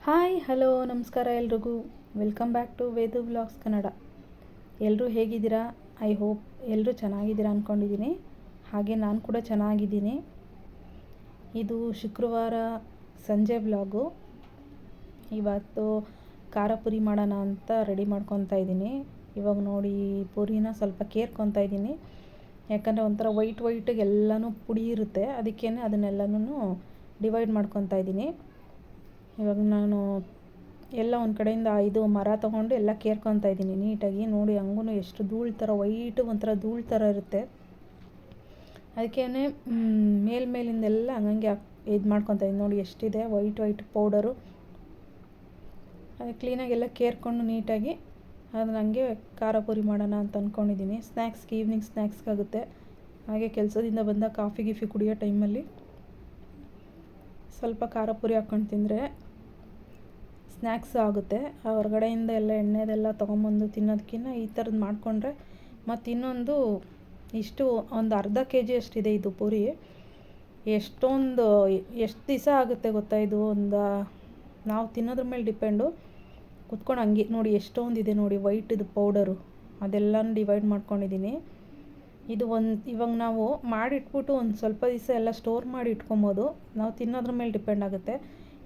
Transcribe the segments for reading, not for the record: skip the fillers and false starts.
Hi hello ನಮಸ್ಕಾರ ಎಲ್ರಿಗೂ. Welcome back to Vedu vlogs Kannada. ಎಲ್ಲರೂ ಹೇಗಿದ್ದೀರಾ? ಐ ಹೋಪ್ ಎಲ್ಲರೂ ಚೆನ್ನಾಗಿದ್ದೀರಾ ಅಂದ್ಕೊಂಡಿದ್ದೀನಿ. ಹಾಗೆ ನಾನು ಕೂಡ ಚೆನ್ನಾಗಿದ್ದೀನಿ. ಇದು ಶುಕ್ರವಾರ ಸಂಜೆ ವ್ಲಾಗು. ಇವತ್ತು ಖಾರ ಪುರಿ ಮಾಡೋಣ ಅಂತ ರೆಡಿ ಮಾಡ್ಕೊತಾ ಇದ್ದೀನಿ. ಇವಾಗ ನೋಡಿ ಪುರಿನ ಸ್ವಲ್ಪ ಕೇರ್ಕೊತಾ ಇದ್ದೀನಿ. ಯಾಕಂದರೆ ಒಂಥರ ವೈಟಿಗೆ ಎಲ್ಲನೂ ಪುಡಿ ಇರುತ್ತೆ, ಅದಕ್ಕೇ ಅದನ್ನೆಲ್ಲನೂ ಡಿವೈಡ್ ಮಾಡ್ಕೊತಾ ಇದ್ದೀನಿ. ಇವಾಗ ನಾನು ಎಲ್ಲ ಒಂದು ಕಡೆಯಿಂದ ಇದು ಮರ ತೊಗೊಂಡು ಎಲ್ಲ ಕೇರ್ಕೊತಾ ಇದ್ದೀನಿ ನೀಟಾಗಿ. ನೋಡಿ ಹಂಗೂ ಎಷ್ಟು ಧೂಳು ಥರ ಒಂಥರ ಧೂಳು ಥರ ಇರುತ್ತೆ, ಅದಕ್ಕೇ ಮೇಲಿಂದೆಲ್ಲ ಹಂಗಂಗೆ ಇದು ಮಾಡ್ಕೊತಾ ಇದ್ದೀನಿ. ನೋಡಿ ಎಷ್ಟಿದೆ ವೈಟ್ ಪೌಡರು. ಅದು ಕ್ಲೀನಾಗಿ ಎಲ್ಲ ಕೇರ್ಕೊಂಡು ನೀಟಾಗಿ ಅದನ್ನ ಹಂಗೆ ಖಾರ ಪುರಿ ಮಾಡೋಣ ಅಂತ ಅಂದ್ಕೊಂಡಿದ್ದೀನಿ. ಈವ್ನಿಂಗ್ ಸ್ನ್ಯಾಕ್ಸ್ಗಾಗುತ್ತೆ. ಹಾಗೆ ಕೆಲಸದಿಂದ ಬಂದ ಕಾಫಿ ಕುಡಿಯೋ ಟೈಮಲ್ಲಿ ಸ್ವಲ್ಪ ಖಾರ ಪುರಿ ಹಾಕ್ಕೊಂಡು ತಿಂದರೆ ಸ್ನ್ಯಾಕ್ಸ್ ಆಗುತ್ತೆ. ಹೊರಗಡೆಯಿಂದ ಎಲ್ಲ ಎಣ್ಣೆದೆಲ್ಲ ತೊಗೊಂಬಂದು ತಿನ್ನೋದಕ್ಕಿಂತ ಈ ಥರದ್ದು ಮಾಡಿಕೊಂಡ್ರೆ. ಮತ್ತು ಇನ್ನೊಂದು ಒಂದು ಅರ್ಧ KG ಅಷ್ಟಿದೆ ಇದು ಪುರಿ. ಎಷ್ಟು ದಿವಸ ಆಗುತ್ತೆ ಗೊತ್ತಾ ಇದು. ನಾವು ತಿನ್ನೋದ್ರ ಮೇಲೆ ಡಿಪೆಂಡು. ಕುತ್ಕೊಂಡು ಹಂಗೆ ನೋಡಿ ಎಷ್ಟೊಂದಿದೆ ನೋಡಿ ವೈಟಿದು ಪೌಡರು. ಅದೆಲ್ಲನೂ ಡಿವೈಡ್ ಮಾಡ್ಕೊಂಡಿದ್ದೀನಿ. ಇದು ಇವಾಗ ನಾವು ಮಾಡಿಟ್ಬಿಟ್ಟು ಒಂದು ಸ್ವಲ್ಪ ದಿವಸ ಎಲ್ಲ ಸ್ಟೋರ್ ಮಾಡಿ ಇಟ್ಕೊಬೋದು. ನಾವು ತಿನ್ನೋದ್ರ ಮೇಲೆ ಡಿಪೆಂಡ್ ಆಗುತ್ತೆ.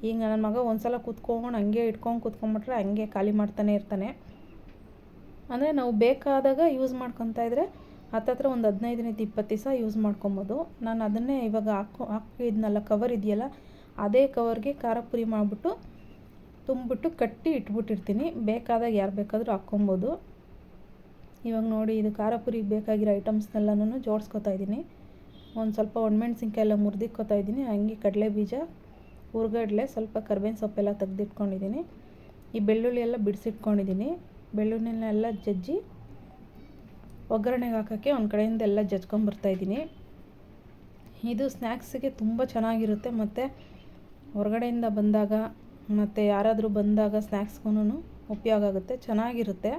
ಈಗ ನನ್ನ ಮಗ ಒಂದು ಸಲ ಕೂತ್ಕೊಂಡು ಹಂಗೆ ಕೂತ್ಕೊಂಡ್ಬಿಟ್ರೆ ಹಂಗೆ ಖಾಲಿ ಮಾಡ್ತಾನೆ ಇರ್ತಾನೆ. ಅಂದರೆ ನಾವು ಬೇಕಾದಾಗ ಯೂಸ್ ಮಾಡ್ಕೊತಾ ಇದ್ದರೆ ಹತ್ತತ್ರ ಒಂದು 15-20 ದಿವಸ ಯೂಸ್ ಮಾಡ್ಕೊಬೋದು. ನಾನು ಅದನ್ನೇ ಇವಾಗ ಹಾಕಿದ್ನಲ್ಲ ಕವರ್ ಇದೆಯಲ್ಲ, ಅದೇ ಕವರ್ಗೆ ಖಾರ ಪುರಿ ಮಾಡಿಬಿಟ್ಟು ತುಂಬಿಬಿಟ್ಟು ಕಟ್ಟಿ ಇಟ್ಬಿಟ್ಟಿರ್ತೀನಿ. ಬೇಕಾದಾಗ ಯಾರು ಬೇಕಾದರೂ ಹಾಕ್ಕೊಬೋದು. ಇವಾಗ ನೋಡಿ ಇದು ಖಾರ ಪುರಿಗೆ ಬೇಕಾಗಿರೋ ಐಟಮ್ಸ್ನೆಲ್ಲನೂ ಜೋಡಿಸ್ಕೊತಾ ಇದ್ದೀನಿ. ಒಂದು ಸ್ವಲ್ಪ ಒಣಮೆಣ್ಸಿನ್ಕಾಯಿ ಎಲ್ಲ ಮುರಿದಿಕ್ಕೊತಾ ಇದ್ದೀನಿ. ಹಂಗೆ ಕಡಲೆ ಬೀಜ, ಹುರ್ಗಡ್ಲೆ, ಸ್ವಲ್ಪ ಕರ್ಬೇವಿನ ಸೊಪ್ಪೆಲ್ಲ ತೆಗೆದಿಟ್ಕೊಂಡಿದ್ದೀನಿ. ಈ ಬೆಳ್ಳುಳ್ಳಿ ಎಲ್ಲ ಬಿಡಿಸಿಟ್ಕೊಂಡಿದ್ದೀನಿ. ಬೆಳ್ಳುಳ್ಳಿನೆಲ್ಲ ಜಜ್ಜಿ ಒಗ್ಗರಣೆಗೆ ಹಾಕೋಕ್ಕೆ ಒಂದು ಕಡೆಯಿಂದ ಎಲ್ಲ ಜಜ್ಕೊಂಬರ್ತಾಯಿದ್ದೀನಿ. ಇದು ಸ್ನ್ಯಾಕ್ಸಿಗೆ ತುಂಬ ಚೆನ್ನಾಗಿರುತ್ತೆ. ಮತ್ತು ಹೊರಗಡೆಯಿಂದ ಬಂದಾಗ ಮತ್ತು ಯಾರಾದರೂ ಬಂದಾಗ ಸ್ನ್ಯಾಕ್ಸ್ಗೂ ಉಪಯೋಗ ಆಗುತ್ತೆ, ಚೆನ್ನಾಗಿರುತ್ತೆ.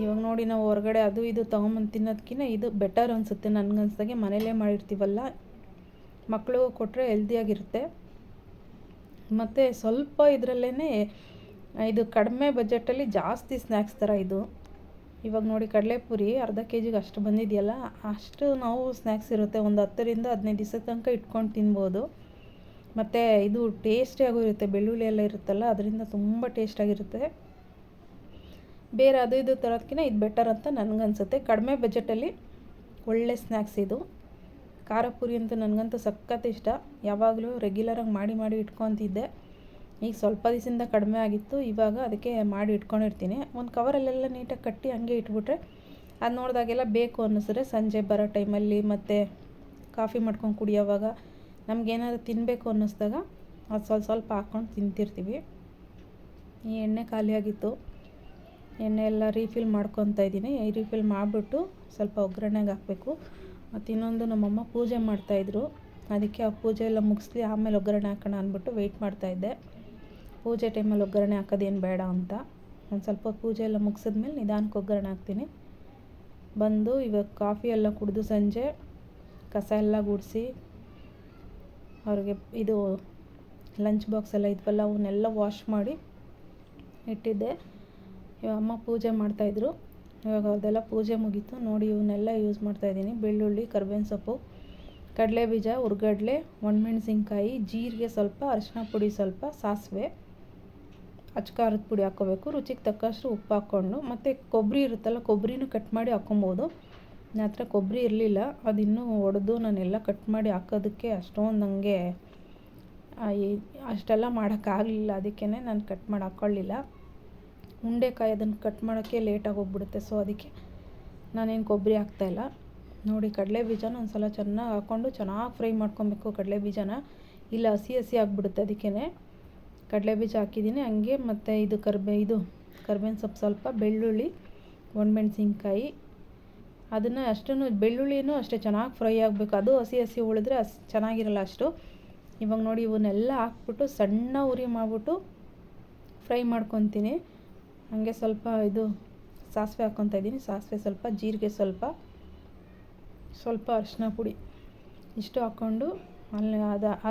ಇವಾಗ ನೋಡಿ ನಾವು ಹೊರಗಡೆ ಅದು ಇದು ತೊಗೊಂಬಂದು ತಿನ್ನೋದಕ್ಕಿಂತ ಇದು ಬೆಟರ್ ಅನಿಸುತ್ತೆ ನನಗನ್ಸ್ದಾಗೆ. ಮನೇಲೇ ಮಾಡಿರ್ತೀವಲ್ಲ, ಮಕ್ಕಳಿಗೂ ಕೊಟ್ಟರೆ ಹೆಲ್ದಿಯಾಗಿರುತ್ತೆ. ಮತ್ತು ಸ್ವಲ್ಪ ಇದರಲ್ಲೇ ಇದು ಕಡಿಮೆ ಬಜೆಟಲ್ಲಿ ಜಾಸ್ತಿ ಸ್ನ್ಯಾಕ್ಸ್ ಥರ ಇದು. ಇವಾಗ ನೋಡಿ ಕಡಲೆಪುರಿ ಅರ್ಧ KGಗೆ ಅಷ್ಟು ಬಂದಿದೆಯಲ್ಲ, ಅಷ್ಟು ನಾವು ಸ್ನ್ಯಾಕ್ಸ್ ಇರುತ್ತೆ. ಒಂದು 10-15 ದಿವಸದ ತನಕ ಇಟ್ಕೊಂಡು ತಿನ್ಬೋದು. ಮತ್ತು ಇದು ಟೇಸ್ಟಿಯಾಗೂ ಇರುತ್ತೆ. ಬೆಳ್ಳುಳ್ಳಿ ಎಲ್ಲ ಇರುತ್ತಲ್ಲ, ಅದರಿಂದ ತುಂಬ ಟೇಸ್ಟಾಗಿರುತ್ತೆ. ಬೇರೆ ಅದು ಇದು ತರೋದಕ್ಕಿಂತ ಇದು ಬೆಟರ್ ಅಂತ ನನಗನ್ಸುತ್ತೆ. ಕಡಿಮೆ ಬಜೆಟಲ್ಲಿ ಒಳ್ಳೆ ಸ್ನ್ಯಾಕ್ಸ್ ಇದು. ಖಾರ ಪುರಿ ಅಂತೂ ನನಗಂತೂ ಸಖತ್ ಇಷ್ಟ. ಯಾವಾಗಲೂ ರೆಗ್ಯುಲರಾಗಿ ಮಾಡಿ ಇಟ್ಕೊತಿದ್ದೆ. ಈಗ ಸ್ವಲ್ಪ ದಿವಸದಿಂದ ಕಡಿಮೆ ಆಗಿತ್ತು. ಇವಾಗ ಅದಕ್ಕೆ ಮಾಡಿ ಇಟ್ಕೊಂಡಿರ್ತೀನಿ. ಒಂದು ಕವರಲ್ಲೆಲ್ಲ ನೀಟಾಗಿ ಕಟ್ಟಿ ಹಂಗೆ ಇಟ್ಬಿಟ್ರೆ ಅದು ನೋಡಿದಾಗೆಲ್ಲ ಬೇಕು ಅನ್ನಿಸಿದ್ರೆ ಸಂಜೆ ಬರೋ ಟೈಮಲ್ಲಿ ಮತ್ತು ಕಾಫಿ ಮಾಡ್ಕೊಂಡು ಕುಡಿಯೋವಾಗ ನಮಗೇನಾದ್ರು ತಿನ್ನಬೇಕು ಅನ್ನಿಸ್ದಾಗ ಅದು ಸ್ವಲ್ಪ ಹಾಕ್ಕೊಂಡು ತಿಂತಿರ್ತೀವಿ. ಈ ಎಣ್ಣೆ ಖಾಲಿಯಾಗಿತ್ತು. ಎಣ್ಣೆ ಎಲ್ಲ ರೀಫಿಲ್ ಮಾಡ್ಕೊತಾ ಇದ್ದೀನಿ. ರೀಫಿಲ್ ಮಾಡಿಬಿಟ್ಟು ಸ್ವಲ್ಪ ಒಗ್ಗರಣೆಗೆ ಹಾಕಬೇಕು. ಮತ್ತು ಇನ್ನೊಂದು ನಮ್ಮಮ್ಮ ಪೂಜೆ ಮಾಡ್ತಾಯಿದ್ರು, ಅದಕ್ಕೆ ಆ ಪೂಜೆ ಎಲ್ಲ ಮುಗಿಸ್ಲಿ ಆಮೇಲೆ ಒಗ್ಗರಣೆ ಹಾಕೋಣ ಅಂದ್ಬಿಟ್ಟು ವೆಯ್ಟ್ ಮಾಡ್ತಾಯಿದ್ದೆ. ಪೂಜೆ ಟೈಮಲ್ಲಿ ಒಗ್ಗರಣೆ ಹಾಕೋದೇನು ಬೇಡ ಅಂತ ಒಂದು ಸ್ವಲ್ಪ ಪೂಜೆ ಎಲ್ಲ ಮುಗಿಸಿದ್ಮೇಲೆ ನಿಧಾನಕ್ಕೆ ಒಗ್ಗರಣೆ ಹಾಕ್ತೀನಿ. ಬಂದು ಇವಾಗ ಕಾಫಿ ಎಲ್ಲ ಕುಡಿದು ಸಂಜೆ ಕಸ ಎಲ್ಲ ಗುಡಿಸಿ ಅವ್ರಿಗೆ ಇದು ಲಂಚ್ ಬಾಕ್ಸ್ ಎಲ್ಲ ಇದ್ವಲ್ಲ ಅವನ್ನೆಲ್ಲ ವಾಶ್ ಮಾಡಿ ಇಟ್ಟಿದ್ದೆ. ಇವಾಗ ಅಮ್ಮ ಪೂಜೆ ಮಾಡ್ತಾಯಿದ್ರು. ಇವಾಗ ಅವ್ರದ್ದೆಲ್ಲ ಪೂಜೆ ಮುಗೀತು. ನೋಡಿ ಇವನ್ನೆಲ್ಲ ಯೂಸ್ ಮಾಡ್ತಾಯಿದ್ದೀನಿ. ಬೆಳ್ಳುಳ್ಳಿ, ಕರ್ಬೇವಿನ ಸೊಪ್ಪು, ಕಡಲೆ ಬೀಜ, ಹುರ್ಗಡ್ಲೆ, ಒಣಮೆಣ್ಸಿನ್ಕಾಯಿ, ಜೀರಿಗೆ ಸ್ವಲ್ಪ, ಅರಿಶಿನ ಪುಡಿ ಸ್ವಲ್ಪ, ಸಾಸಿವೆ, ಅಚ್ಕಾರದ ಪುಡಿ ಹಾಕ್ಕೋಬೇಕು. ರುಚಿಗೆ ತಕ್ಕಷ್ಟು ಉಪ್ಪು ಹಾಕ್ಕೊಂಡು, ಮತ್ತು ಕೊಬ್ಬರಿ ಇರುತ್ತಲ್ಲ, ಕೊಬ್ಬರಿನೂ ಕಟ್ ಮಾಡಿ ಹಾಕ್ಕೊಬೋದು. ನನ್ನ ಹತ್ರ ಕೊಬ್ಬರಿ ಇರಲಿಲ್ಲ, ಅದಿನ್ನೂ ಒಡೆದು ನಾನೆಲ್ಲ ಕಟ್ ಮಾಡಿ ಹಾಕೋದಕ್ಕೆ ಅಷ್ಟೊಂದು ನನಗೆ ಅಷ್ಟೆಲ್ಲ ಮಾಡೋಕ್ಕಾಗಲಿಲ್ಲ. ಅದಕ್ಕೇ ನಾನು ಕಟ್ ಮಾಡಿ ಹಾಕ್ಕೊಳ್ಳಿಲ್ಲ. ಉಂಡೆಕಾಯಿ ಅದನ್ನು ಕಟ್ ಮಾಡೋಕ್ಕೆ ಲೇಟಾಗಿ ಹೋಗ್ಬಿಡುತ್ತೆ. ಸೊ ಅದಕ್ಕೆ ನಾನೇನು ಕೊಬ್ಬರಿ ಹಾಕ್ತಾಯಿಲ್ಲ. ನೋಡಿ ಕಡಲೆ ಬೀಜನ ಒಂದು ಸಲ ಚೆನ್ನಾಗಿ ಹಾಕ್ಕೊಂಡು ಚೆನ್ನಾಗಿ ಫ್ರೈ ಮಾಡ್ಕೊಬೇಕು. ಕಡಲೆ ಬೀಜನ ಇಲ್ಲ ಹಸಿ ಆಗಿಬಿಡುತ್ತೆ. ಅದಕ್ಕೇ ಕಡಲೆ ಬೀಜ ಹಾಕಿದ್ದೀನಿ ಹಂಗೆ. ಮತ್ತು ಇದು ಕರ್ಬೇವಿನ ಸೊಪ್ಪು ಸ್ವಲ್ಪ, ಬೆಳ್ಳುಳ್ಳಿ, ಒಣಮೆಣ್ಸಿನ್ಕಾಯಿ, ಅದನ್ನು ಅಷ್ಟನ್ನು ಬೆಳ್ಳುಳ್ಳಿನೂ ಅಷ್ಟೇ ಚೆನ್ನಾಗಿ ಫ್ರೈ ಆಗಬೇಕು. ಅದು ಹಸಿ ಉಳಿದ್ರೆ ಚೆನ್ನಾಗಿರಲ್ಲ ಅಷ್ಟು. ಇವಾಗ ನೋಡಿ ಇವನ್ನೆಲ್ಲ ಹಾಕ್ಬಿಟ್ಟು ಸಣ್ಣ ಉರಿ ಮಾಡಿಬಿಟ್ಟು ಫ್ರೈ ಮಾಡ್ಕೊತೀನಿ. ಹಾಗೆ ಸ್ವಲ್ಪ ಸಾಸಿವೆ ಹಾಕ್ಕೊತಾ ಇದ್ದೀನಿ. ಸಾಸಿವೆ ಸ್ವಲ್ಪ, ಜೀರಿಗೆ ಸ್ವಲ್ಪ ಅರಿಶಿನ ಪುಡಿ ಇಷ್ಟು ಹಾಕ್ಕೊಂಡು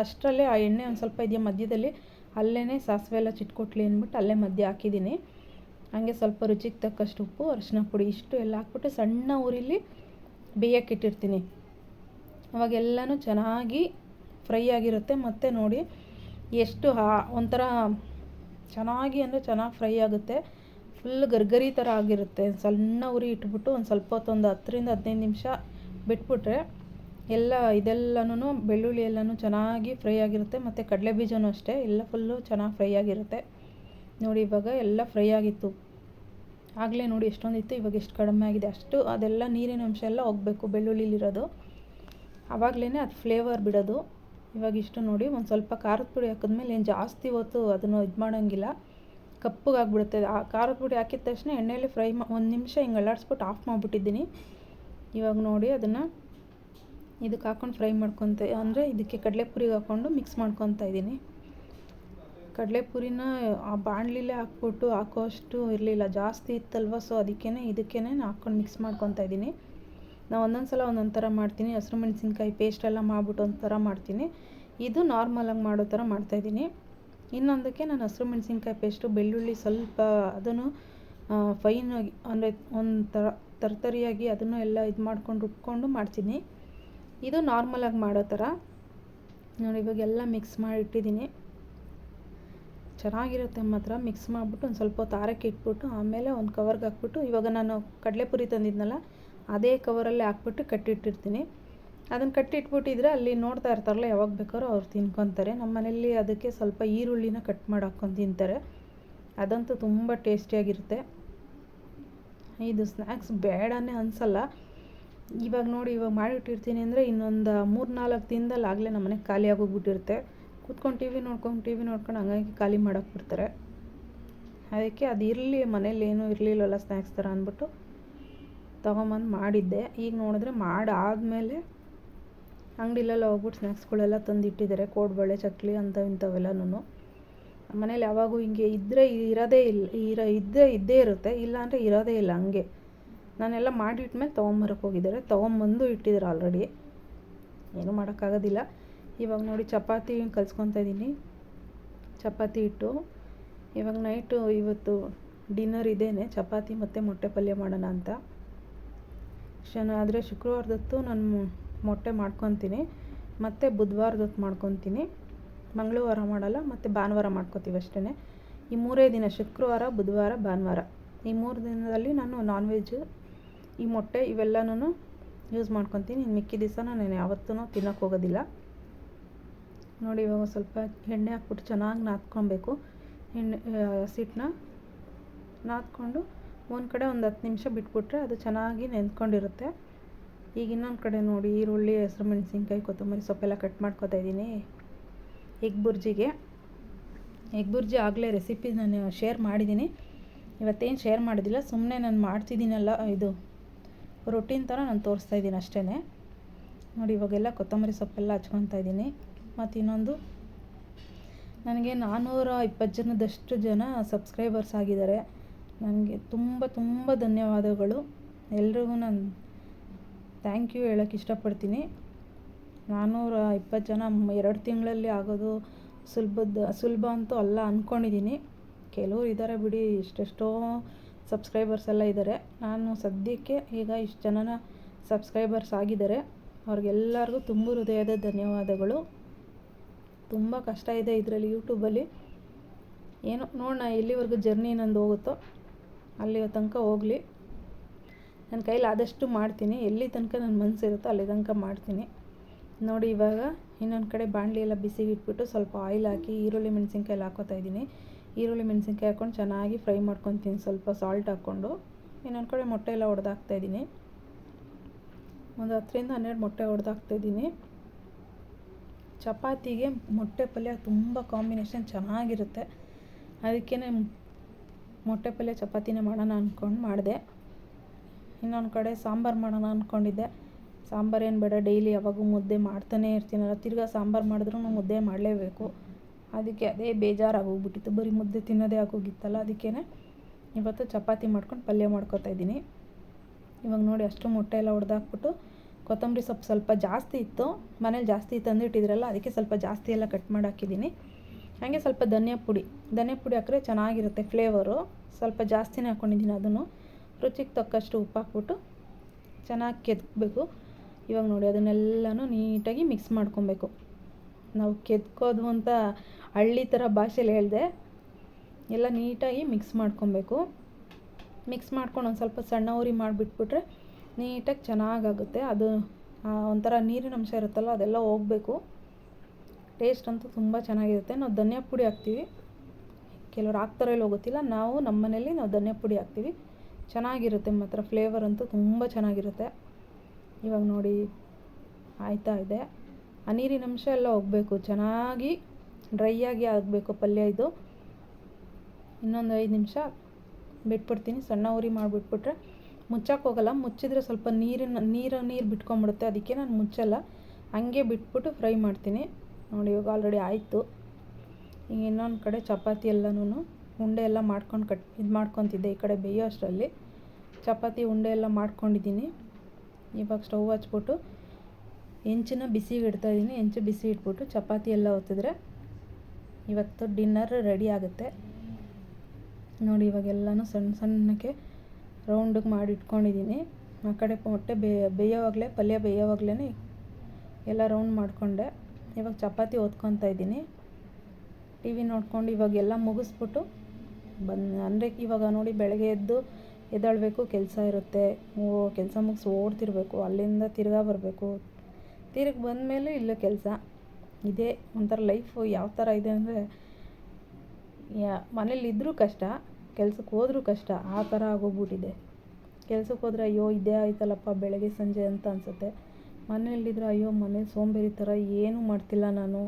ಅಷ್ಟರಲ್ಲೇ ಆ ಎಣ್ಣೆ ಒಂದು ಸ್ವಲ್ಪ ಇದೆಯಾ ಮಧ್ಯದಲ್ಲಿ ಅಲ್ಲೇ ಸಾಸಿವೆ ಎಲ್ಲ ಚಿಟ್ಕೊಟ್ಲಿ ಅಂದ್ಬಿಟ್ಟು ಅಲ್ಲೇ ಮಧ್ಯೆ ಹಾಕಿದ್ದೀನಿ. ಹಾಗೆ ಸ್ವಲ್ಪ ರುಚಿಗೆ ತಕ್ಕಷ್ಟು ಉಪ್ಪು, ಅರಿಶಿನ ಪುಡಿ ಇಷ್ಟು ಎಲ್ಲ ಹಾಕ್ಬಿಟ್ಟು ಸಣ್ಣ ಉರಿಲಿ ಬೇಯಕ್ಕೆ ಇಟ್ಟಿರ್ತೀನಿ. ಅವಾಗೆಲ್ಲನೂ ಚೆನ್ನಾಗಿ ಫ್ರೈ ಆಗಿರುತ್ತೆ. ಮತ್ತು ನೋಡಿ ಎಷ್ಟು ಒಂಥರ ಚೆನ್ನಾಗಿ ಅಂದರೆ ಚೆನ್ನಾಗಿ ಫ್ರೈ ಆಗುತ್ತೆ. ಫುಲ್ ಗರ್ಗರಿ ಥರ ಆಗಿರುತ್ತೆ. ಸಣ್ಣ ಉರಿ ಇಟ್ಬಿಟ್ಟು ಒಂದು ಸ್ವಲ್ಪ ಹೊತ್ತು ಒಂದು 10-15 ನಿಮಿಷ ಬಿಟ್ಬಿಟ್ರೆ ಇದೆಲ್ಲನೂ ಬೆಳ್ಳುಳ್ಳಿ ಎಲ್ಲನೂ ಚೆನ್ನಾಗಿ ಫ್ರೈ ಆಗಿರುತ್ತೆ. ಮತ್ತು ಕಡಲೆ ಬೀಜನೂ ಅಷ್ಟೇ ಎಲ್ಲ ಫುಲ್ಲು ಚೆನ್ನಾಗಿ ಫ್ರೈ ಆಗಿರುತ್ತೆ. ನೋಡಿ ಇವಾಗ ಎಲ್ಲ ಫ್ರೈ ಆಗಿತ್ತು. ಆಗಲೇ ನೋಡಿ ಎಷ್ಟೊಂದಿತ್ತು, ಇವಾಗ ಎಷ್ಟು ಕಡಿಮೆ ಆಗಿದೆ. ಅಷ್ಟು ಅದೆಲ್ಲ ನೀರಿನ ಅಂಶ ಎಲ್ಲ ಹೋಗಬೇಕು ಬೆಳ್ಳುಳ್ಳಿಲಿರೋದು, ಆವಾಗಲೇ ಅದು ಫ್ಲೇವರ್ ಬಿಡೋದು. ಇವಾಗ ಇಷ್ಟು ನೋಡಿ ಒಂದು ಸ್ವಲ್ಪ ಖಾರದ ಪುಡಿ ಹಾಕಿದ್ಮೇಲೆ ಏನು ಜಾಸ್ತಿ ಹೊತ್ತು ಅದನ್ನು ಇದು ಮಾಡೋಂಗಿಲ್ಲ, ಕಪ್ಪಗಾಗ್ಬಿಡುತ್ತೆ. ಆ ಖಾರದ ಪುಡಿ ಹಾಕಿದ ತಕ್ಷಣ ಎಣ್ಣೆಯಲ್ಲಿ ಫ್ರೈ ಒಂದು ನಿಮಿಷ ಹಿಂಗೆ ಅಲ್ಲಾಡಿಸ್ಬಿಟ್ಟು ಆಫ್ ಮಾಡಿಬಿಟ್ಟಿದ್ದೀನಿ. ಇವಾಗ ನೋಡಿ ಅದನ್ನು ಇದಕ್ಕೆ ಹಾಕ್ಕೊಂಡು ಫ್ರೈ ಮಾಡ್ಕೊತ ಅಂದರೆ ಇದಕ್ಕೆ ಕಡಲೆಪುರಿಗೆ ಹಾಕ್ಕೊಂಡು ಮಿಕ್ಸ್ ಮಾಡ್ಕೊತಾ ಇದ್ದೀನಿ. ಕಡಲೆಪುರಿನ ಆ ಬಾಣಲಿಲೇ ಹಾಕೋ ಅಷ್ಟು ಇರಲಿಲ್ಲ, ಜಾಸ್ತಿ ಇತ್ತಲ್ವ. ಸೊ ಇದಕ್ಕೇ ಹಾಕ್ಕೊಂಡು ಮಿಕ್ಸ್ ಮಾಡ್ಕೊತಾ ಇದ್ದೀನಿ. ನಾನು ಒಂದೊಂದು ಸಲ ಒಂದೊಂದು ಥರ ಮಾಡ್ತೀನಿ. ಹಸಿರು ಮೆಣಸಿನ್ಕಾಯಿ ಪೇಸ್ಟೆಲ್ಲ ಮಾಡಿಬಿಟ್ಟು ಒಂಥರ ಮಾಡ್ತೀನಿ. ಇದು ನಾರ್ಮಲಾಗಿ ಮಾಡೋ ಥರ ಮಾಡ್ತಾಯಿದ್ದೀನಿ. ಇನ್ನೊಂದಕ್ಕೆ ನಾನು ಹಸಿರು ಮೆಣಸಿನ್ಕಾಯಿ ಪೇಸ್ಟು, ಬೆಳ್ಳುಳ್ಳಿ ಸ್ವಲ್ಪ ಅದನ್ನು ಫೈನಾಗಿ ಅಂದರೆ ಒಂದು ತರ್ತರಿಯಾಗಿ ಅದನ್ನು ಎಲ್ಲ ಇದು ಮಾಡ್ಕೊಂಡು ರುಬ್ಕೊಂಡು ಮಾಡ್ತೀನಿ. ಇದು ನಾರ್ಮಲಾಗಿ ಮಾಡೋ ಥರ ನೋಡಿ. ಇವಾಗೆಲ್ಲ ಮಿಕ್ಸ್ ಮಾಡಿ ಇಟ್ಟಿದ್ದೀನಿ. ಚೆನ್ನಾಗಿರುತ್ತೆ ಮಾತ್ರ. ಮಿಕ್ಸ್ ಮಾಡಿಬಿಟ್ಟು ಒಂದು ಸ್ವಲ್ಪ ಹೊತ್ತು ಆರಕ್ಕೆ ಇಟ್ಬಿಟ್ಟು ಆಮೇಲೆ ಒಂದು ಕವರ್ಗೆ ಹಾಕ್ಬಿಟ್ಟು, ಇವಾಗ ನಾನು ಕಡಲೆಪುರಿ ತಂದಿದ್ನಲ್ಲ ಅದೇ ಕವರಲ್ಲೇ ಹಾಕ್ಬಿಟ್ಟು ಕಟ್ಟಿಟ್ಟಿರ್ತೀನಿ. ಅದನ್ನು ಕಟ್ಟಿಟ್ಬಿಟ್ಟಿದ್ರೆ ಅಲ್ಲಿ ನೋಡ್ತಾ ಇರ್ತಾರಲ್ಲ, ಯಾವಾಗ ಬೇಕಾದ್ರೂ ಅವ್ರು ತಿನ್ಕೊತಾರೆ. ನಮ್ಮ ಮನೇಲಿ ಅದಕ್ಕೆ ಸ್ವಲ್ಪ ಈರುಳ್ಳಿನ ಕಟ್ ಮಾಡಿ ಹಾಕ್ಕೊಂಡು ತಿಂತಾರೆ. ಅದಂತೂ ತುಂಬ ಟೇಸ್ಟಿಯಾಗಿರುತ್ತೆ. ಇದು ಸ್ನ್ಯಾಕ್ಸ್ ಬೇಡನೇ ಅನಿಸಲ್ಲ. ಇವಾಗ ನೋಡಿ, ಇವಾಗ ಮಾಡಿಟ್ಟಿರ್ತೀನಿ ಅಂದರೆ ಇನ್ನೊಂದು 3-4 ದಿನದಲ್ಲಿ ಆಗಲೇ ನಮ್ಮ ಮನೆಗೆ ಖಾಲಿ ಆಗೋಗ್ಬಿಟ್ಟಿರುತ್ತೆ. ಕೂತ್ಕೊಂಡು ಟಿ ವಿ ನೋಡ್ಕೊಂಡು ಹಂಗಾಗಿ ಖಾಲಿ ಮಾಡೋಕೆ ಬಿಡ್ತಾರೆ. ಅದಕ್ಕೆ ಅದು ಇರಲಿ, ಮನೇಲಿ ಏನೂ ಇರಲಿಲ್ಲವಲ್ಲ ಸ್ನ್ಯಾಕ್ಸ್ ಥರ ಅಂದ್ಬಿಟ್ಟು ತೊಗೊಂಬಂದು ಮಾಡಿದ್ದೆ. ಈಗ ನೋಡಿದ್ರೆ ಮಾಡಾದಮೇಲೆ ಅಂಗಡಿಲೆಲ್ಲ ಹೋಗ್ಬಿಟ್ಟು ಸ್ನ್ಯಾಕ್ಸ್ಗಳೆಲ್ಲ ತಂದಿಟ್ಟಿದ್ದಾರೆ. ಕೋಡ್ಬಳೆ, ಚಕ್ಲಿ ಇಂಥವೆಲ್ಲನೂ. ನಮ್ಮ ಮನೇಲಿ ಯಾವಾಗೂ ಹಿಂಗೆ ಇದ್ದರೆ ಇದ್ದೇ ಇರುತ್ತೆ, ಇಲ್ಲಾಂದರೆ ಇರೋದೇ ಇಲ್ಲ. ಹಂಗೆ ನಾನೆಲ್ಲ ಮಾಡಿಟ್ಮೇಲೆ ತೊಗೊಂಬರಕ್ಕೆ ಹೋಗಿದ್ದಾರೆ, ತೊಗೊಂಬಂದು ಇಟ್ಟಿದ್ದಾರೆ ಆಲ್ರೆಡಿ. ಏನೂ ಮಾಡೋಕ್ಕಾಗೋದಿಲ್ಲ. ಇವಾಗ ನೋಡಿ ಚಪಾತಿ ಕಲಿಸ್ಕೊತಾ ಇದ್ದೀನಿ. ಚಪಾತಿ ಇಟ್ಟು ಇವಾಗ ನೈಟು ಇವತ್ತು ಡಿನ್ನರ್ ಇದೇನೆ, ಚಪಾತಿ ಮತ್ತು ಮೊಟ್ಟೆ ಪಲ್ಯ ಮಾಡೋಣ ಅಂತ. ಆದರೆ ಶುಕ್ರವಾರದೊತ್ತು ನಾನು ಮೊಟ್ಟೆ ಮಾಡ್ಕೊತೀನಿ, ಮತ್ತು ಬುಧವಾರದೊತ್ತು ಮಾಡ್ಕೊತೀನಿ. ಮಂಗಳವಾರ ಮಾಡಲ್ಲ, ಮತ್ತು ಭಾನುವಾರ ಮಾಡ್ಕೊತೀವಿ ಅಷ್ಟೇ. ಈ 3 ದಿನ, ಶುಕ್ರವಾರ, ಬುಧವಾರ, ಭಾನುವಾರ, ಈ 3 ದಿನದಲ್ಲಿ ನಾನು ನಾನ್ ವೆಜ್ಜು, ಈ ಮೊಟ್ಟೆ ಇವೆಲ್ಲನೂ ಯೂಸ್ ಮಾಡ್ಕೊತೀನಿ. ಇನ್ನು ಮಿಕ್ಕಿ ದಿವಸ ನಾನು ಯಾವತ್ತೂ ತಿನ್ನೋಕ್ಕೆ ಹೋಗೋದಿಲ್ಲ. ನೋಡಿ ಇವಾಗ ಸ್ವಲ್ಪ ಎಣ್ಣೆ ಹಾಕ್ಬಿಟ್ಟು ಚೆನ್ನಾಗಿ ನಾದ್ಕೊಬೇಕು. ಹಸಿಟ್ಟನ್ನ ನಾದ್ಕೊಂಡು ಒಂದು ಕಡೆ ಒಂದು 10 ನಿಮಿಷ ಬಿಟ್ಬಿಟ್ರೆ ಅದು ಚೆನ್ನಾಗಿ ನೆಂದ್ಕೊಂಡಿರುತ್ತೆ. ಈಗ ಇನ್ನೊಂದು ಕಡೆ ನೋಡಿ ಈರುಳ್ಳಿ, ಹಸಿರು ಮೆಣಸಿನ್ಕಾಯಿ, ಕೊತ್ತಂಬರಿ ಸೊಪ್ಪೆಲ್ಲ ಕಟ್ ಮಾಡ್ಕೊತಾ ಇದ್ದೀನಿ. ಎಗ್ ಬುರ್ಜಿ ಆಗಲೇ ರೆಸಿಪಿ ನಾನು ಶೇರ್ ಮಾಡಿದ್ದೀನಿ. ಇವತ್ತೇನು ಶೇರ್ ಮಾಡೋದಿಲ್ಲ, ಸುಮ್ಮನೆ ನಾನು ಮಾಡ್ತಿದ್ದೀನಲ್ಲ, ಇದು ರೊಟೀನ್ ಥರ ನಾನು ತೋರಿಸ್ತಾ ಇದ್ದೀನಿ ಅಷ್ಟೇ. ನೋಡಿ ಇವಾಗೆಲ್ಲ ಕೊತ್ತಂಬರಿ ಸೊಪ್ಪೆಲ್ಲ ಹಚ್ಕೊತಾ ಇದ್ದೀನಿ. ಮತ್ತು ಇನ್ನೊಂದು, ನನಗೆ 420 ಜನ ಸಬ್ಸ್ಕ್ರೈಬರ್ಸ್ ಆಗಿದ್ದಾರೆ. ನನಗೆ ತುಂಬ ಧನ್ಯವಾದಗಳು. ಎಲ್ರಿಗೂ ನಾನು ಥ್ಯಾಂಕ್ ಯು ಹೇಳೋಕ್ಕೆ ಇಷ್ಟಪಡ್ತೀನಿ. 420 ಜನ 2 ತಿಂಗಳಲ್ಲಿ ಆಗೋದು ಸುಲಭ ಅಂತೂ ಅಲ್ಲ ಅಂದ್ಕೊಂಡಿದ್ದೀನಿ. ಕೆಲವ್ರು ಇದ್ದಾರೆ ಬಿಡಿ, ಎಷ್ಟೆಷ್ಟೋ ಸಬ್ಸ್ಕ್ರೈಬರ್ಸ್ ಎಲ್ಲ ಇದ್ದಾರೆ. ನಾನು ಸದ್ಯಕ್ಕೆ ಈಗ ಇಷ್ಟು ಜನನ ಸಬ್ಸ್ಕ್ರೈಬರ್ಸ್ ಆಗಿದ್ದಾರೆ. ಅವ್ರಿಗೆಲ್ಲರಿಗೂ ತುಂಬ ಹೃದಯದ ಧನ್ಯವಾದಗಳು. ತುಂಬ ಕಷ್ಟ ಇದೆ ಇದರಲ್ಲಿ, ಯೂಟ್ಯೂಬಲ್ಲಿ. ಏನೋ ನೋಡೋಣ ಎಲ್ಲಿವರೆಗೂ ಜರ್ನಿ ನಂದು ಹೋಗುತ್ತೋ ಅಲ್ಲಿ ತನಕ ಹೋಗಲಿ. ನನ್ನ ಕೈಲಿ ಆದಷ್ಟು ಮಾಡ್ತೀನಿ, ಎಲ್ಲಿ ತನಕ ನನ್ನ ಮನಸ್ಸಿರುತ್ತೋ ಅಲ್ಲಿ ತನಕ ಮಾಡ್ತೀನಿ. ನೋಡಿ ಇವಾಗ ಇನ್ನೊಂದು ಕಡೆ ಬಾಣಲಿ ಎಲ್ಲ ಬಿಸಿಗೆ ಇಟ್ಬಿಟ್ಟು ಸ್ವಲ್ಪ ಆಯಿಲ್ ಹಾಕಿ ಈರುಳ್ಳಿ ಮೆಣಸಿನ್ಕಾಯಿ ಎಲ್ಲ ಹಾಕ್ಕೊತಾ ಇದ್ದೀನಿ. ಈರುಳ್ಳಿ ಮೆಣಸಿನ್ಕಾಯಿ ಹಾಕ್ಕೊಂಡು ಚೆನ್ನಾಗಿ ಫ್ರೈ ಮಾಡ್ಕೊತೀನಿ, ಸ್ವಲ್ಪ ಸಾಲ್ಟ್ ಹಾಕ್ಕೊಂಡು. ಇನ್ನೊಂದು ಕಡೆ ಮೊಟ್ಟೆ ಎಲ್ಲ ಹೊಡೆದಾಕ್ತಾಯಿದ್ದೀನಿ. ಒಂದು 10-12 ಮೊಟ್ಟೆ ಹೊಡೆದಾಕ್ತಾಯಿದ್ದೀನಿ. ಚಪಾತಿಗೆ ಮೊಟ್ಟೆ ಪಲ್ಯ ತುಂಬ ಕಾಂಬಿನೇಷನ್ ಚೆನ್ನಾಗಿರುತ್ತೆ. ಅದಕ್ಕೇ ಮೊಟ್ಟೆ ಪಲ್ಯ ಚಪಾತಿನೇ ಮಾಡೋಣ ಅಂದ್ಕೊಂಡು ಮಾಡಿದೆ. ಇನ್ನೊಂದು ಕಡೆ ಸಾಂಬಾರು ಮಾಡೋಣ ಅಂದ್ಕೊಂಡಿದ್ದೆ. ಸಾಂಬಾರೇನು ಬೇಡ, ಡೈಲಿ ಯಾವಾಗೂ ಮುದ್ದೆ ಮಾಡ್ತಾನೇ ಇರ್ತೀನಲ್ಲ, ತಿರ್ಗಾ ಸಾಂಬಾರು ಮಾಡಿದ್ರೂ ಮುದ್ದೆ ಮಾಡಲೇಬೇಕು. ಅದಕ್ಕೆ ಅದೇ ಬೇಜಾರಾಗೋಗ್ಬಿಟ್ಟಿತ್ತು, ಬರೀ ಮುದ್ದೆ ತಿನ್ನೋದೇ ಆಗೋಗಿತ್ತಲ್ಲ. ಅದಕ್ಕೇ ಇವತ್ತು ಚಪಾತಿ ಮಾಡ್ಕೊಂಡು ಪಲ್ಯ ಮಾಡ್ಕೊತಾ ಇದ್ದೀನಿ. ಇವಾಗ ನೋಡಿ ಅಷ್ಟು ಮೊಟ್ಟೆ ಎಲ್ಲ ಹೊಡೆದಾಕ್ಬಿಟ್ಟು ಕೊತ್ತಂಬರಿ ಸೊಪ್ಪು ಸ್ವಲ್ಪ ಜಾಸ್ತಿ ಇತ್ತು, ಮನೇಲಿ ಜಾಸ್ತಿ ತಂದಿಟ್ಟಿದ್ರಲ್ಲ, ಅದಕ್ಕೆ ಸ್ವಲ್ಪ ಜಾಸ್ತಿ ಎಲ್ಲ ಕಟ್ ಮಾಡಿ ಹಾಕಿದ್ದೀನಿ. ಹಾಗೆ ಸ್ವಲ್ಪ ಧನಿಯಾ ಪುಡಿ ಹಾಕಿದ್ರೆ ಚೆನ್ನಾಗಿರುತ್ತೆ ಫ್ಲೇವರು. ಸ್ವಲ್ಪ ಜಾಸ್ತಿನೇ ಹಾಕ್ಕೊಂಡಿದ್ದೀನಿ ಅದನ್ನು. ರುಚಿಗೆ ತಕ್ಕಷ್ಟು ಉಪ್ಪು ಹಾಕ್ಬಿಟ್ಟು ಚೆನ್ನಾಗಿ ಕೆದಕಬೇಕು. ಇವಾಗ ನೋಡಿ ಅದನ್ನೆಲ್ಲನೂ ನೀಟಾಗಿ ಮಿಕ್ಸ್ ಮಾಡ್ಕೊಬೇಕು. ನಾವು ಕೆದಕೋದು ಅಂತ ಹಳ್ಳಿ ಥರ ಭಾಷೆಲಿ ಹೇಳಿದೆ. ಎಲ್ಲ ನೀಟಾಗಿ ಮಿಕ್ಸ್ ಮಾಡ್ಕೊಬೇಕು. ಮಿಕ್ಸ್ ಮಾಡ್ಕೊಂಡು ಒಂದು ಸ್ವಲ್ಪ ಸಣ್ಣ ಉರಿ ಮಾಡಿಬಿಟ್ಬಿಟ್ರೆ ನೀಟಾಗಿ ಚೆನ್ನಾಗಾಗುತ್ತೆ. ಅದು ಒಂಥರ ನೀರಿನ ಅಂಶ ಇರುತ್ತಲ್ಲ ಅದೆಲ್ಲ ಹೋಗಬೇಕು. ಟೇಸ್ಟ್ ಅಂತೂ ತುಂಬ ಚೆನ್ನಾಗಿರುತ್ತೆ. ನಾವು ಧನಿಯಾ ಪುಡಿ ಹಾಕ್ತೀವಿ, ಕೆಲವ್ರು ಹಾಕ್ತಾರೋ ಇಲ್ಲೋ ಗೊತ್ತಿಲ್ಲ. ನಮ್ಮ ಮನೇಲಿ ನಾವು ಧನಿಯಾ ಪುಡಿ ಹಾಕ್ತೀವಿ. ಚೆನ್ನಾಗಿರುತ್ತೆ ಮಾತ್ರ, ಫ್ಲೇವರ್ ಅಂತೂ ತುಂಬ ಚೆನ್ನಾಗಿರುತ್ತೆ. ಇವಾಗ ನೋಡಿ ಆಯ್ತಾ ಇದೆ. ಆ ನೀರಿನ ಅಂಶ ಎಲ್ಲ ಹೋಗಬೇಕು, ಚೆನ್ನಾಗಿ ಡ್ರೈ ಆಗಿ ಆಗಬೇಕು ಪಲ್ಯ ಇದು. ಇನ್ನೊಂದು 5 ನಿಮಿಷ ಬಿಟ್ಬಿಡ್ತೀನಿ. ಸಣ್ಣ ಉರಿ ಮಾಡಿಬಿಟ್ಬಿಟ್ರೆ ಮುಚ್ಚಕ್ಕೆ ಹೋಗಲ್ಲ. ಮುಚ್ಚಿದ್ರೆ ಸ್ವಲ್ಪ ನೀರು ಬಿಟ್ಕೊಂಡ್ಬಿಡುತ್ತೆ. ಅದಕ್ಕೆ ನಾನು ಮುಚ್ಚಲ್ಲ, ಹಂಗೆ ಬಿಟ್ಬಿಟ್ಟು ಫ್ರೈ ಮಾಡ್ತೀನಿ. ನೋಡಿ ಇವಾಗ ಆಲ್ರೆಡಿ ಆಯಿತು. ಈಗ ಇನ್ನೊಂದು ಕಡೆ ಚಪಾತಿ ಎಲ್ಲನೂ ಉಂಡೆ ಎಲ್ಲ ಮಾಡ್ಕೊಂಡು ಇದು ಮಾಡ್ಕೊತಿದ್ದೆ. ಈ ಕಡೆ ಬೇಯೋ ಅಷ್ಟರಲ್ಲಿ ಚಪಾತಿ ಉಂಡೆ ಎಲ್ಲ ಮಾಡ್ಕೊಂಡಿದ್ದೀನಿ. ಇವಾಗ ಸ್ಟವ್ ಹಚ್ಬಿಟ್ಟು ಹೆಂಚನ್ನ ಬಿಸಿಗೆ ಇಡ್ತಾಯಿದ್ದೀನಿ. ಹೆಂಚು ಬಿಸಿ ಇಟ್ಬಿಟ್ಟು ಚಪಾತಿ ಎಲ್ಲ ಒತ್ತಿದ್ರೆ ಇವತ್ತು ಡಿನ್ನರ್ ರೆಡಿ ಆಗುತ್ತೆ. ನೋಡಿ ಇವಾಗೆಲ್ಲನೂ ಸಣ್ಣಕ್ಕೆ ರೌಂಡಿಗೆ ಮಾಡಿ ಇಟ್ಕೊಂಡಿದ್ದೀನಿ. ಆ ಕಡೆ ಮೊಟ್ಟೆ ಬೇಯೋವಾಗಲೇ ಪಲ್ಯ ಬೇಯೋವಾಗಲೇ ಎಲ್ಲ ರೌಂಡ್ ಮಾಡಿಕೊಂಡೆ. ಇವಾಗ ಚಪಾತಿ ಒತ್ಕೊತಾ ಇದ್ದೀನಿ. ಟಿ ವಿ ನೋಡ್ಕೊಂಡು ಇವಾಗೆಲ್ಲ ಮುಗಿಸ್ಬಿಟ್ಟು ಅಂದರೆ ಇವಾಗ ನೋಡಿ ಬೆಳಗ್ಗೆ ಎದ್ದೇಳಬೇಕು, ಕೆಲಸ ಇರುತ್ತೆ. ಕೆಲಸ ಮುಗಿಸಿ ಓಡ್ತಿರ್ಬೇಕು, ಅಲ್ಲಿಂದ ತಿರ್ಗಾ ಬರಬೇಕು. ತಿರುಗಿ ಬಂದಮೇಲೆ ಇಲ್ಲ ಕೆಲಸ. ಇದೇ ಒಂಥರ ಲೈಫು ಯಾವ ಥರ ಇದೆ ಅಂದರೆ ಮನೇಲಿದ್ದರೂ ಕಷ್ಟ, ಕೆಲ್ಸಕ್ಕೆ ಹೋದ್ರೂ ಕಷ್ಟ, ಆ ಥರ ಆಗೋಗ್ಬಿಟ್ಟಿದೆ. ಕೆಲ್ಸಕ್ಕೆ ಹೋದರೆ ಅಯ್ಯೋ ಇದೇ ಆಯ್ತಲ್ಲಪ್ಪ ಬೆಳಗ್ಗೆ ಸಂಜೆ ಅಂತ ಅನಿಸುತ್ತೆ. ಮನೇಲಿದ್ದರೆ ಅಯ್ಯೋ ಮನೇಲಿ ಸೋಂಬೇರಿ ಥರ ಏನೂ ಮಾಡ್ತಿಲ್ಲ ನಾನು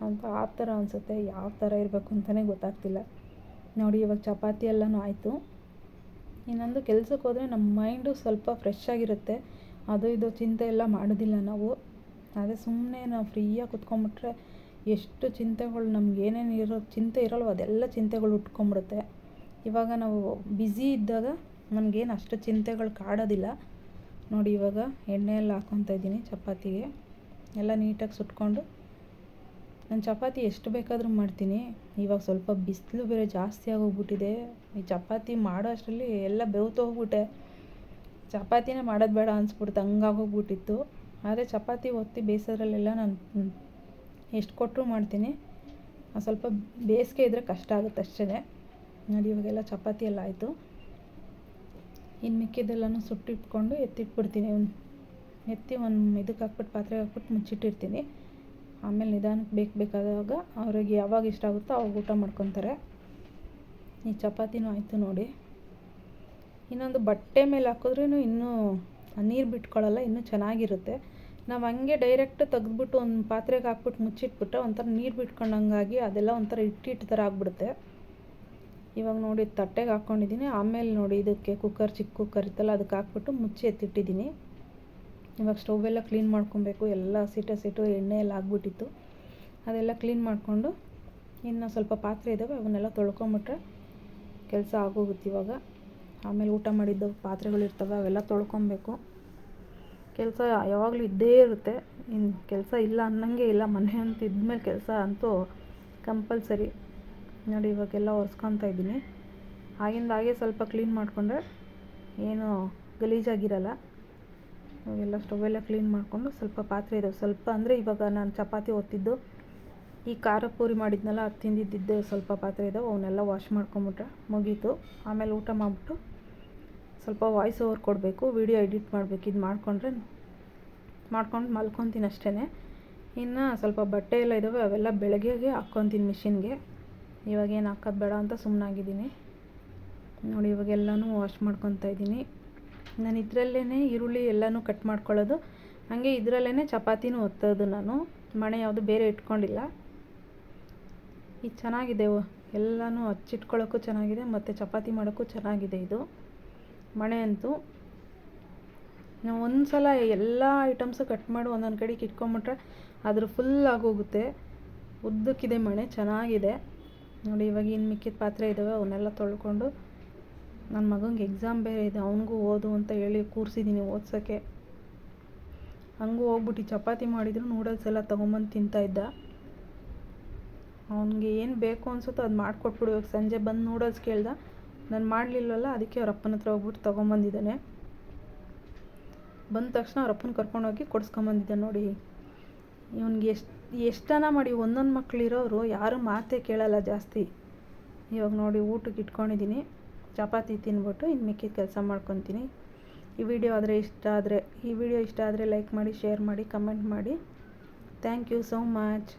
ಅಂತ ಆ ಥರ ಅನಿಸುತ್ತೆ. ಯಾವ ಥರ ಇರಬೇಕು ಅಂತಲೇ ಗೊತ್ತಾಗ್ತಿಲ್ಲ. ನೋಡಿ ಇವಾಗ ಚಪಾತಿ ಎಲ್ಲನೂ ಆಯಿತು. ಇನ್ನೊಂದು ಕೆಲ್ಸಕ್ಕೆ ಹೋದರೆ ನಮ್ಮ ಮೈಂಡು ಸ್ವಲ್ಪ ಫ್ರೆಶ್ ಆಗಿರುತ್ತೆ. ಅದು ಇದು ಚಿಂತೆ ಎಲ್ಲ ಮಾಡೋದಿಲ್ಲ ನಾವು. ಅದೇ ಸುಮ್ಮನೆ ನಾವು ಫ್ರೀಯಾಗಿ ಕುತ್ಕೊಂಡ್ಬಿಟ್ರೆ ಎಷ್ಟು ಚಿಂತೆಗಳು, ನಮ್ಗೆ ಏನೇನು ಚಿಂತೆ ಇರೋಲ್ವ ಅದೆಲ್ಲ ಚಿಂತೆಗಳು ಉಟ್ಕೊಂಡ್ಬಿಡುತ್ತೆ. ಇವಾಗ ನಾವು ಬ್ಯುಸಿ ಇದ್ದಾಗ ನಮಗೇನು ಅಷ್ಟು ಚಿಂತೆಗಳು ಕಾಡೋದಿಲ್ಲ. ನೋಡಿ ಇವಾಗ ಎಣ್ಣೆ ಎಲ್ಲ ಹಾಕ್ಕೊತಾ ಇದ್ದೀನಿ ಚಪಾತಿಗೆ. ಎಲ್ಲ ನೀಟಾಗಿ ಸುಟ್ಕೊಂಡು ನಾನು ಚಪಾತಿ ಎಷ್ಟು ಬೇಕಾದರೂ ಮಾಡ್ತೀನಿ. ಇವಾಗ ಸ್ವಲ್ಪ ಬಿಸಿಲು ಬೇರೆ ಜಾಸ್ತಿ ಆಗೋಗ್ಬಿಟ್ಟಿದೆ. ಈ ಚಪಾತಿ ಮಾಡೋ ಅಷ್ಟರಲ್ಲಿ ಎಲ್ಲ ಬೆವ್ತೋಗ್ಬಿಟ್ಟೆ. ಚಪಾತಿನೇ ಮಾಡೋದು ಬೇಡ ಅನಿಸ್ಬಿಡ್ತು, ಹಂಗಾಗೋಗ್ಬಿಟ್ಟಿತ್ತು. ಆದರೆ ಚಪಾತಿ ಒತ್ತಿ ಬೇಯಿಸೋದ್ರಲ್ಲೆಲ್ಲ ನಾನು ಎಷ್ಟು ಕೊಟ್ಟರು ಮಾಡ್ತೀನಿ. ಸ್ವಲ್ಪ ಬೇಸಿಗೆ ಇದ್ದರೆ ಕಷ್ಟ ಆಗುತ್ತೆ ಅಷ್ಟೇ. ನೋಡಿ ಇವಾಗೆಲ್ಲ ಚಪಾತಿ ಎಲ್ಲ ಆಯಿತು. ಇನ್ನು ಮಿಕ್ಕಿದ್ದೆಲ್ಲನೂ ಸುಟ್ಟಿಟ್ಕೊಂಡು ಎತ್ತಿಟ್ಬಿಡ್ತೀನಿ. ಎತ್ತಿ ಒಂದು ಇದಕ್ಕೆ ಹಾಕ್ಬಿಟ್ಟು ಪಾತ್ರೆಗೆ ಹಾಕ್ಬಿಟ್ಟು ಮುಚ್ಚಿಟ್ಟಿರ್ತೀನಿ. ಆಮೇಲೆ ನಿಧಾನಕ್ಕೆ ಬೇಕಾದಾಗ ಅವ್ರಿಗೆ ಯಾವಾಗ ಇಷ್ಟ ಆಗುತ್ತೋ ಅವಾಗ ಊಟ ಮಾಡ್ಕೊತಾರೆ. ಈ ಚಪಾತಿನೂ ಆಯಿತು ನೋಡಿ. ಇನ್ನೊಂದು ಬಟ್ಟೆ ಮೇಲೆ ಹಾಕಿದ್ರೂ ಇನ್ನೂ ನೀರು ಬಿಟ್ಕೊಳ್ಳಲ್ಲ, ಇನ್ನೂ ಚೆನ್ನಾಗಿರುತ್ತೆ. ನಾವು ಹಂಗೆ ಡೈರೆಕ್ಟ್ ತೆಗೆದ್ಬಿಟ್ಟು ಒಂದು ಪಾತ್ರೆಗೆ ಹಾಕ್ಬಿಟ್ಟು ಮುಚ್ಚಿಟ್ಬಿಟ್ರೆ ಒಂಥರ ನೀರು ಬಿಟ್ಕೊಂಡಂಗಾಗಿ ಅದೆಲ್ಲ ಒಂಥರ ಹಿಟ್ಟು ಥರ ಆಗಿಬಿಡುತ್ತೆ. ಇವಾಗ ನೋಡಿ ತಟ್ಟೆಗೆ ಹಾಕ್ಕೊಂಡಿದ್ದೀನಿ. ಆಮೇಲೆ ನೋಡಿ ಇದಕ್ಕೆ ಚಿಕ್ಕ ಕುಕ್ಕರ್ ಇತ್ತಲ್ಲ ಅದಕ್ಕೆ ಹಾಕ್ಬಿಟ್ಟು ಮುಚ್ಚಿ ಎತ್ತಿಟ್ಟಿದ್ದೀನಿ. ಇವಾಗ ಸ್ಟೌವೆಲ್ಲ ಕ್ಲೀನ್ ಮಾಡ್ಕೊಬೇಕು. ಎಲ್ಲ ಹಸಿಟ್ಟು ಎಣ್ಣೆ ಎಲ್ಲ ಆಗಿಬಿಟ್ಟಿತ್ತು. ಅದೆಲ್ಲ ಕ್ಲೀನ್ ಮಾಡಿಕೊಂಡು ಇನ್ನು ಸ್ವಲ್ಪ ಪಾತ್ರೆ ಇದ್ದಾವೆ ಅವನ್ನೆಲ್ಲ ತೊಳ್ಕೊಂಬಿಟ್ರೆ ಕೆಲಸ ಆಗೋಗುತ್ತೆ ಇವಾಗ. ಆಮೇಲೆ ಊಟ ಮಾಡಿದ್ದು ಪಾತ್ರೆಗಳಿರ್ತವೆ ಅವೆಲ್ಲ ತೊಳ್ಕೊಬೇಕು. ಕೆಲಸ ಯಾವಾಗಲೂ ಇದ್ದೇ ಇರುತ್ತೆ. ಇನ್ನು ಕೆಲಸ ಇಲ್ಲ ಅನ್ನೋಂಗೆ ಇಲ್ಲ. ಮನೆ ಅಂತ ಇದ್ಮೇಲೆ ಕೆಲಸ ಅಂತೂ ಕಂಪಲ್ಸರಿ. ನೋಡಿ ಇವಾಗೆಲ್ಲ ಒರೆಸ್ಕೊತಾ ಇದ್ದೀನಿ. ಹಾಗೆ ಸ್ವಲ್ಪ ಕ್ಲೀನ್ ಮಾಡಿಕೊಂಡ್ರೆ ಏನು ಗಲೀಜಾಗಿರಲ್ಲ. ಇವಾಗೆಲ್ಲ ಸ್ಟವೆಲ್ಲ ಕ್ಲೀನ್ ಮಾಡಿಕೊಂಡು ಸ್ವಲ್ಪ ಪಾತ್ರೆ ಇದಾವೆ ಸ್ವಲ್ಪ, ಅಂದರೆ ಇವಾಗ ನಾನು ಚಪಾತಿ ಒತ್ತಿದ್ದು ಈ ಖಾರ ಪೂರಿ ಮಾಡಿದ್ನಲ್ಲ ಅದು ತಿಂದಿದ್ದಿದ್ದು ಸ್ವಲ್ಪ ಪಾತ್ರೆ ಇದ್ದಾವೆ, ಅವನ್ನೆಲ್ಲ ವಾಶ್ ಮಾಡ್ಕೊಂಬಿಟ್ರೆ ಮುಗೀತು. ಆಮೇಲೆ ಊಟ ಮಾಡಿಬಿಟ್ಟು ಸ್ವಲ್ಪ ವಾಯ್ಸ್ ಓವರ್ ಕೊಡಬೇಕು, ವಿಡಿಯೋ ಎಡಿಟ್ ಮಾಡಬೇಕು. ಇದು ಮಾಡ್ಕೊಂಡು ಮಲ್ಕೊತೀನಿ ಅಷ್ಟೇ. ಇನ್ನು ಸ್ವಲ್ಪ ಬಟ್ಟೆ ಎಲ್ಲ ಇದ್ದಾವೆ ಅವೆಲ್ಲ ಬೆಳಗ್ಗೆಗೆ ಹಾಕ್ಕೊತೀನಿ ಮಿಷಿನ್ಗೆ. ಇವಾಗೇನು ಹಾಕೋದು ಬೇಡ ಅಂತ ಸುಮ್ಮನಾಗಿದ್ದೀನಿ. ನೋಡಿ ಇವಾಗೆಲ್ಲನೂ ವಾಶ್ ಮಾಡ್ಕೊತಾ ಇದ್ದೀನಿ. ನಾನು ಇದರಲ್ಲೇ ಈರುಳ್ಳಿ ಎಲ್ಲನೂ ಕಟ್ ಮಾಡ್ಕೊಳ್ಳೋದು, ಹಾಗೆ ಇದರಲ್ಲೇ ಚಪಾತಿನೂ ಒತ್ತೋದು. ನಾನು ಮಣೆ ಯಾವುದು ಬೇರೆ ಇಟ್ಕೊಂಡಿಲ್ಲ. ಇದು ಚೆನ್ನಾಗಿದೆ, ಎಲ್ಲನೂ ಹಚ್ಚಿಟ್ಕೊಳ್ಳೋಕ್ಕೂ ಚೆನ್ನಾಗಿದೆ ಮತ್ತು ಚಪಾತಿ ಮಾಡೋಕ್ಕೂ ಚೆನ್ನಾಗಿದೆ ಇದು ಮಣೆ ಅಂತೂ. ನಾವು ಒಂದು ಸಲ ಎಲ್ಲ ಐಟಮ್ಸು ಕಟ್ ಮಾಡಿ ಒಂದೊಂದು ಕಡೆಗೆ ಇಟ್ಕೊಂಬಿಟ್ರೆ ಅದ್ರ ಫುಲ್ ಆಗೋಗುತ್ತೆ. ಉದ್ದಕ್ಕಿದೆ ಮಣೆ, ಚೆನ್ನಾಗಿದೆ ನೋಡಿ. ಇವಾಗ ಇನ್ನು ಮಿಕ್ಕಿದ ಪಾತ್ರೆ ಇದ್ದಾವೆ ಅವನ್ನೆಲ್ಲ ತೊಳ್ಕೊಂಡು ನನ್ನ ಮಗನಿಗೆ ಎಕ್ಸಾಮ್ ಬೇರೆ ಇದೆ, ಅವನಿಗೂ ಓದು ಅಂತ ಹೇಳಿ ಕೂರಿಸಿದ್ದೀನಿ ಓದ್ಸೋಕ್ಕೆ. ಹಂಗೂ ಹೋಗ್ಬಿಟ್ಟು ಚಪಾತಿ ಮಾಡಿದ್ರು ನೂಡಲ್ಸ್ ಎಲ್ಲ ತೊಗೊಂಬಂದು ತಿಂತಾಯಿದ್ದ. ಅವನಿಗೆ ಏನು ಬೇಕು ಅನಿಸುತ್ತೋ ಅದು ಮಾಡಿಕೊಟ್ಬಿಡು. ಇವಾಗ ಸಂಜೆ ಬಂದು ನೂಡಲ್ಸ್ ಕೇಳ್ದ, ನಾನು ಮಾಡಲಿಲ್ಲವಲ್ಲ, ಅದಕ್ಕೆ ಅವ್ರ ಅಪ್ಪನ ಹತ್ರ ಹೋಗ್ಬಿಟ್ಟು ತೊಗೊಂಬಂದಿದ್ದಾನೆ. ಬಂದ ತಕ್ಷಣ ಅವ್ರ ಅಪ್ಪನ ಕರ್ಕೊಂಡೋಗಿ ಕೊಡಿಸ್ಕೊಂಬಂದಿದ್ದೆ ನೋಡಿ. ಇವನಿಗೆ ಎಷ್ಟು ಜನ ಮಾಡಿ ಒಂದೊಂದು ಮಕ್ಕಳಿರೋರು ಯಾರೂ ಮಾತೇ ಕೇಳಲ್ಲ ಜಾಸ್ತಿ. ಇವಾಗ ನೋಡಿ ಊಟಕ್ಕೆ ಇಟ್ಕೊಂಡಿದ್ದೀನಿ, ಚಪಾತಿ ತಿನ್ಬಿಟ್ಟು ಇನ್ನು ಮಿಕ್ಕಿದ ಕೆಲಸ ಮಾಡ್ಕೊತೀನಿ. ಈ ವಿಡಿಯೋ ಇಷ್ಟ ಆದರೆ ಲೈಕ್ ಮಾಡಿ, ಶೇರ್ ಮಾಡಿ, ಕಮೆಂಟ್ ಮಾಡಿ. Thank you so much.